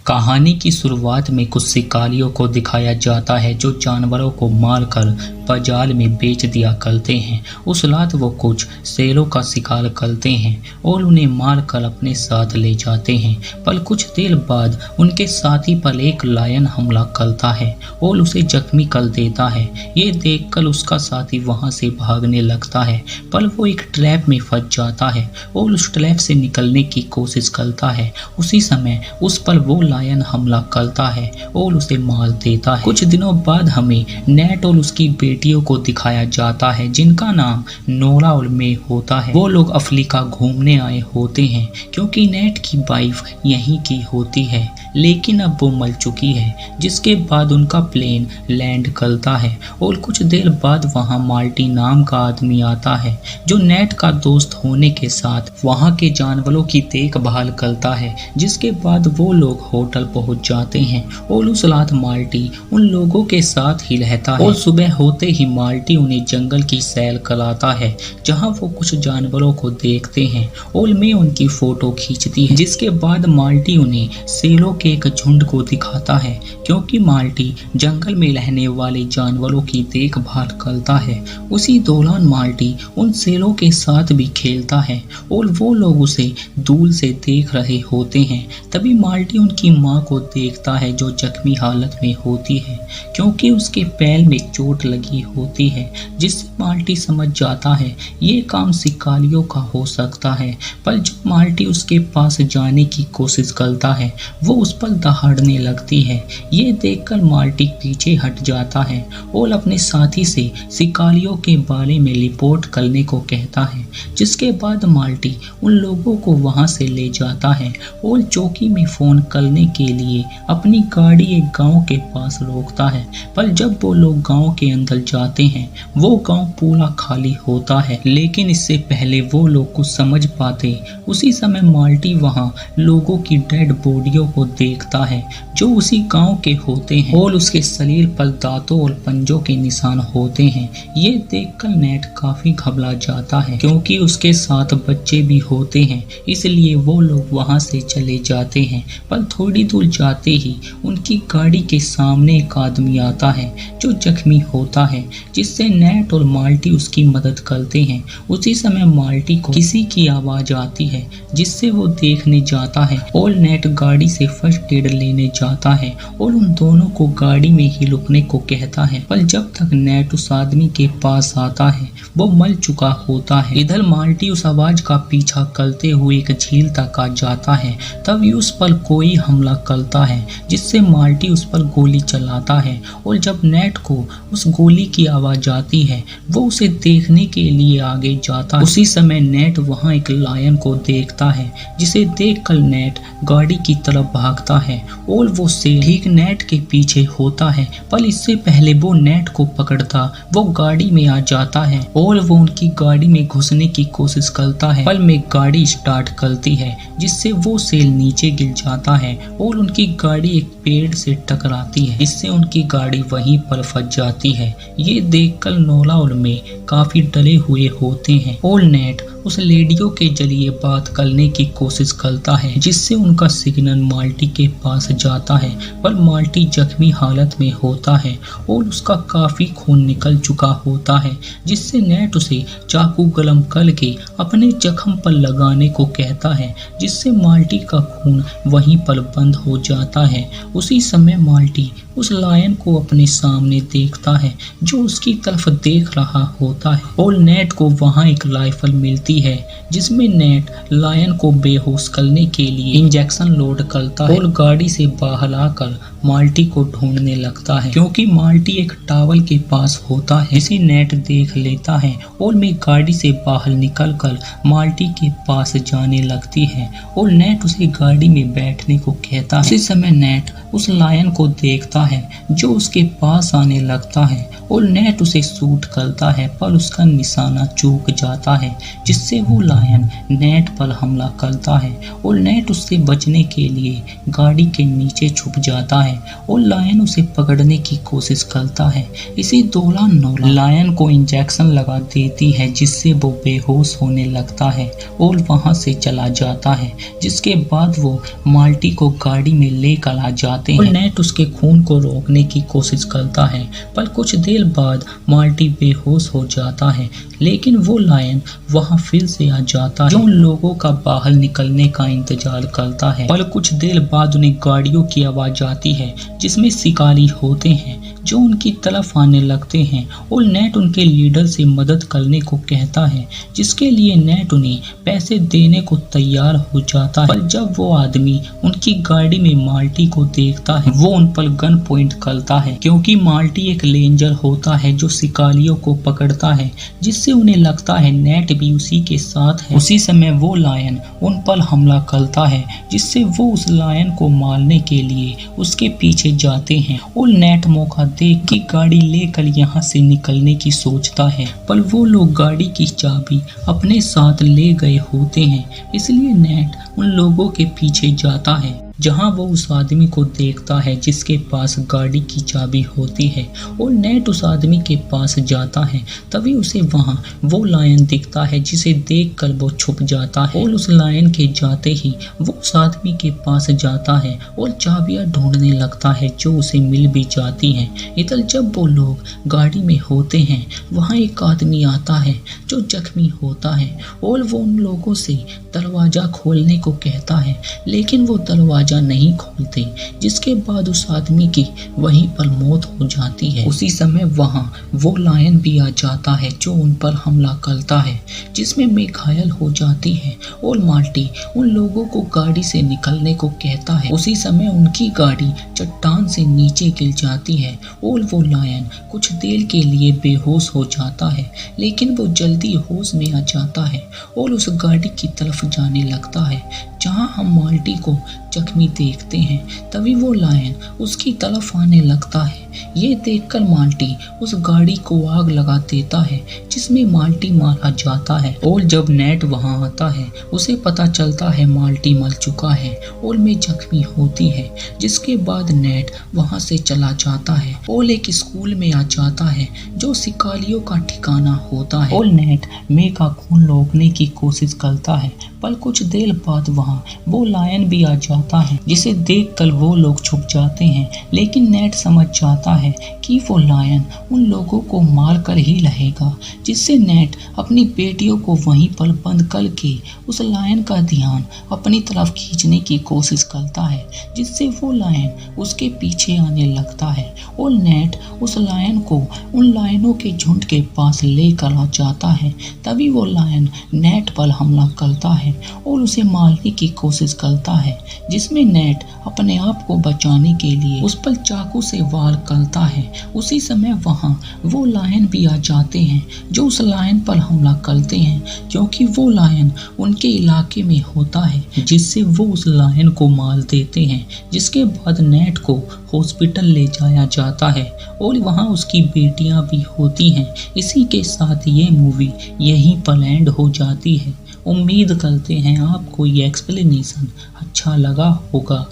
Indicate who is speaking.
Speaker 1: कहानी की शुरुआत में कुछ शिकारियों को दिखाया जाता है जो जानवरों को मारकर बाजार में बेच दिया करते हैं। उस रात वो कुछ शेरों का शिकार करते हैं और उन्हें मारकर अपने साथ ले जाते हैं। पर कुछ देर बाद उनके साथी पर एक लायन हमला करता है और उसे जख्मी कर देता है। ये देखकर उसका साथी वहां से भागने लगता है, पर वो एक ट्रैप में फंस जाता है और उस ट्रैप से निकलने की कोशिश करता है। उसी समय उस पर वो लायन हमला करता है और उसे मार देता है। कुछ दिनों बाद हमें नेट और उसकी बेटियों को दिखाया जाता है जिनका नाम नोरा और मे होता है। वो लोग अफ्रीका घूमने आए होते हैं क्योंकि नेट की वाइफ यहीं की होती है, लेकिन अब वो मर चुकी है। जिसके बाद उनका प्लेन लैंड करता है और कुछ देर बाद वहां मार्टी नाम का आदमी आता है जो नेट का दोस्त होने के साथ वहां के जानवरों की देखभाल करता है। जिसके बाद वो लोग होटल पहुंच जाते हैं और उस रात मार्टी उन लोगों के साथ ही रहता है और सुबह होते ही मार्टी उन्हें जंगल की सैर कराता है जहां वो कुछ जानवरों को देखते हैं और मैं उनकी फोटो खींचती है। जिसके बाद मार्टी उन्हें शेरों के एक झुंड को दिखाता है क्योंकि मार्टी जंगल में रहने वाले जानवरों की देखभाल करता है। उसी दौरान मार्टी उन शेरों के साथ भी खेलता है और वो लोग उसे दूर से देख रहे होते हैं। तभी मार्टी उनकी माँ को देखता है जो जख्मी हालत में होती है क्योंकि उसके पैर में चोट लगी होती है। जिससे मार्टी समझ जाता है ये काम शिकारियों का हो सकता है। पर जब मार्टी उसके पास जाने की कोशिश करता है वो उस पर दहाड़ने लगती है। ये देखकर मार्टी पीछे हट जाता है और अपने साथी से शिकारियों के बारे में रिपोर्ट करने को कहता है। जिसके बाद मार्टी उन लोगों को वहां से ले जाता है और चौकी में फोन करने के लिए अपनी गाड़ी एक गांव के पास रोकता है। पर जब वो लोग गांव के अंदर जाते हैं वो गांव पूरा खाली होता है, लेकिन इससे पहले वो लोग कुछ समझ पाते उसी समय मार्टी वहां लोगों की डेड बॉडियों को देखता है जो उसी गांव के होते हैं और उसके शरीर पर दांतों और पंजों के निशान होते हैं। ये देखकर नेट काफी घबरा जाता है क्योंकि उसके साथ बच्चे भी होते हैं, इसलिए वो लोग वहां से चले जाते हैं। पर थोड़ी दूर जाते ही उनकी गाड़ी के सामने एक आदमी आता है जो जख्मी होता है, जिससे नेट और मार्टी उसकी मदद करते हैं। उसी समय मार्टी को किसी की आवाज आती है जिससे वो देखने जाता है और नेट गाड़ी से फर्स्ट एड लेने जाता है और उन दोनों को गाड़ी में ही रुकने को कहता है। पर जब तक नेट उस आदमी के पास आता है वो मर चुका होता है। इधर मार्टी उस आवाज का पीछा करते हुए एक झील तक आ जाता है। तभी उस पर कोई हमला करता है जिससे मार्टी उस पर गोली चलाता है और जब नेट को उस गोली की आवाज आती है वो उसे देखने के लिए आगे जाता है। उसी समय नेट वहां एक लायन को देखता है जिसे देखकर नेट गाड़ी की तरफ भागता है और वो शेर ठीक नेट के पीछे होता है। पर इससे पहले वो नेट को पकड़ता वो गाड़ी में आ जाता है और वो उनकी गाड़ी में घुसने की कोशिश करता है। पल में गाड़ी स्टार्ट करती है जिससे वो शेर नीचे गिर जाता है और उनकी गाड़ी एक पेड़ से टकराती है, इससे उनकी गाड़ी वहीं पर फंस जाती है। ये देखकर नोरा और मे काफी डरे हुए होते हैं और नेट उस रेडियो के जरिए बात करने की कोशिश करता है जिससे उनका सिग्नल मार्टी के पास जाता है। पर मार्टी जख्मी हालत में होता है और उसका काफी खून निकल चुका होता है, जिससे नेट उसे चाकू गरम करके अपने जख्म पर लगाने को कहता है, जिससे मार्टी का खून वहीं पर बंद हो जाता है। उसी समय मार्टी उस लायन को अपने सामने देखता है जो उसकी तरफ देख रहा होता है और नेट को वहां एक राइफल मिलती है जिसमें नेट लायन को बेहोश करने के लिए इंजेक्शन लोड करता है और गाड़ी से बाहर आकर मार्टी को ढूंढने लगता है क्योंकि मार्टी एक टावर के पास होता है जिसे नेट देख लेता है और मैं गाड़ी से बाहर निकलकर मार्टी के पास जाने लगती है और नेट उसे गाड़ी में बैठने को कहता है। इसी समय नेट उस लायन को देखता है जो उसके पास आने लगता है और नेट उसे शूट करता है, पर उसका निशाना चूक जाता है, जिससे वो लायन नेट पर हमला करता है और नेट उससे बचने के लिए गाड़ी के नीचे छुप जाता है और लायन उसे पकड़ने की कोशिश करता है। इसी दौरान नोला लायन को इंजेक्शन लगा देती है, जिससे वो बेहोश होने लगता है और वहां से चला जाता है, जिसके बाद वो माल्टी को गाड़ी में लेकर आ जाते हैं और नेट उसके खून को रोकने की कोशिश करता है, पर कुछ देर बाद माल्टी बेहोश हो जाता है। लेकिन वो लायन वहां फिर से आ जाता है, जो उन लोगों का बाहर निकलने का इंतजार करता है। पर कुछ देर बाद उन्हें गाड़ियों की आवाज आती है, जिसमें शिकारी होते हैं जो उनकी तरफ आने लगते हैं और नेट उनके लीडर से मदद करने को कहता है, जिसके लिए नेट उन्हें पैसे देने को तैयार हो जाता है। पर जब वो आदमी उनकी गाड़ी में माल्टी को देखता है, वो उन पर गन पॉइंट करता है, क्योंकि माल्टी एक रेंजर होता है जो शिकारियों को पकड़ता है, जिससे उन्हें लगता है नेट भी उसी के साथ है। उसी समय वो लायन उन पर हमला करता है, जिससे वो उस लायन को मारने के लिए उसके पीछे जाते हैं और नेट मौका देख के गाड़ी लेकर यहाँ से निकलने की सोचता है, पर वो लोग गाड़ी की चाबी अपने साथ ले गए होते हैं, इसलिए नेट उन लोगों के पीछे जाता है, जहां वो उस आदमी को देखता है जिसके पास गाड़ी की चाबी होती है और नेट उस आदमी के पास जाता है। तभी उसे वहां वो लायन दिखता है, जिसे देखकर वो छुप जाता है और उस लायन के जाते ही वो उस आदमी के पास जाता है और चाबियां ढूंढने लगता है, जो उसे मिल भी जाती हैं। इधर जब वो लोग गाड़ी में होते हैं, वहाँ एक आदमी आता है जो जख्मी होता है और वो उन लोगों से दरवाजा खोलने को कहता है, लेकिन वो दरवाजा नहीं खोलते, जिसके बाद उस आदमी की वहीं पर मौत हो जाती है। उसी समय वहां वो लायन भी आ जाता है जो उन पर हमला करता है, जिसमें मैं घायल हो जाती है और माल्टी उन लोगों को गाड़ी से निकलने को कहता है। उसी समय उनकी गाड़ी चट्टान से नीचे गिर जाती है और वो लायन कुछ देर के लिए बेहोश हो जाता है, लेकिन वो जल्दी होश में आ जाता है और उस गाड़ी की तरफ जाने लगता है जहां हम माल्टी को जख्मी देखते हैं। तभी वो लायन उसकी तरफ आने लगता है। ये देखकर माल्टी उस गाड़ी को आग लगा देता है, जिसमें माल्टी मारा जाता है और जब नेट वहां आता है, उसे पता चलता है माल्टी मर चुका है और मैं जख्मी होती है, जिसके बाद नेट वहां से चला जाता है और एक स्कूल में आ जाता है जो शिकारियों का ठिकाना होता है और नेट मे का खून रोकने की कोशिश करता है, पर कुछ देर बाद वहां वो लायन भी आ जाता है, जिसे देखकर वो लोग छुप जाते हैं। लेकिन नेट समझ जाता है कि वो लायन उन लोगों को मार कर ही रहेगा, जिससे नेट अपनी बेटियों को वहीं पर बंद करके उस लायन का ध्यान अपनी तरफ खींचने की कोशिश करता है, जिससे वो लायन उसके पीछे आने लगता है और नेट उस लायन को उन लायनों के झुंड के पास लेकर आ जाता है। तभी वो लायन नेट पर हमला करता है और उसे मारने की कोशिश करता है, जिसमें नेट अपने आप को बचाने के लिए उस पर चाकू से वार करता है। उसी समय वहां वो लायन भी आ जाते हैं जो उस लायन पर हमला करते हैं, क्योंकि वो लायन उनके इलाके में होता है, जिससे वो उस लायन को मार देते हैं। जिसके बाद नेट को हॉस्पिटल ले जाया जाता है और वहां उसकी बेटियां भी होती हैं। इसी के साथ ये मूवी यहीं पर एंड हो जाती है। उम्मीद करते हैं आपको ये एक्सप्लेनेशन अच्छा लगा होगा।